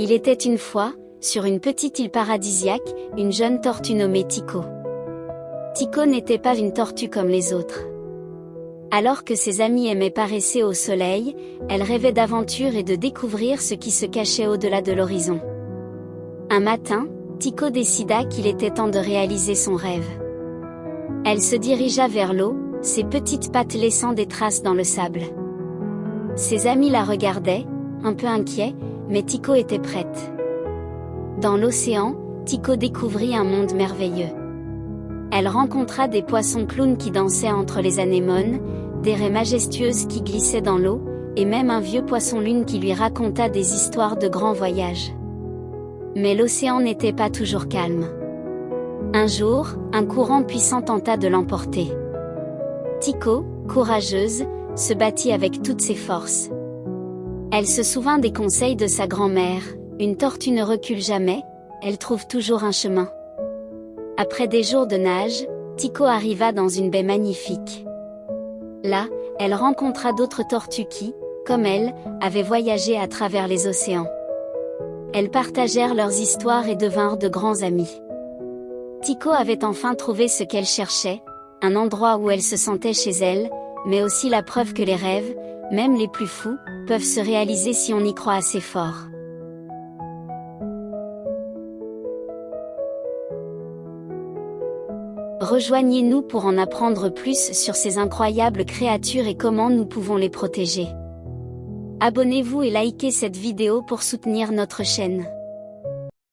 Il était une fois, sur une petite île paradisiaque, une jeune tortue nommée Tico. Tico n'était pas une tortue comme les autres. Alors que ses amis aimaient paresser au soleil, elle rêvait d'aventure et de découvrir ce qui se cachait au-delà de l'horizon. Un matin, Tico décida qu'il était temps de réaliser son rêve. Elle se dirigea vers l'eau, ses petites pattes laissant des traces dans le sable. Ses amis la regardaient, un peu inquiets, mais Tico était prête. Dans l'océan, Tico découvrit un monde merveilleux. Elle rencontra des poissons clowns qui dansaient entre les anémones, des raies majestueuses qui glissaient dans l'eau, et même un vieux poisson-lune qui lui raconta des histoires de grands voyages. Mais l'océan n'était pas toujours calme. Un jour, un courant puissant tenta de l'emporter. Tico, courageuse, se battit avec toutes ses forces. Elle se souvint des conseils de sa grand-mère, une tortue ne recule jamais, elle trouve toujours un chemin. Après des jours de nage, Tico arriva dans une baie magnifique. Là, elle rencontra d'autres tortues qui, comme elle, avaient voyagé à travers les océans. Elles partagèrent leurs histoires et devinrent de grands amis. Tico avait enfin trouvé ce qu'elle cherchait, un endroit où elle se sentait chez elle, mais aussi la preuve que les rêves, même les plus fous, peuvent se réaliser si on y croit assez fort. Rejoignez-nous pour en apprendre plus sur ces incroyables créatures et comment nous pouvons les protéger. Abonnez-vous et likez cette vidéo pour soutenir notre chaîne.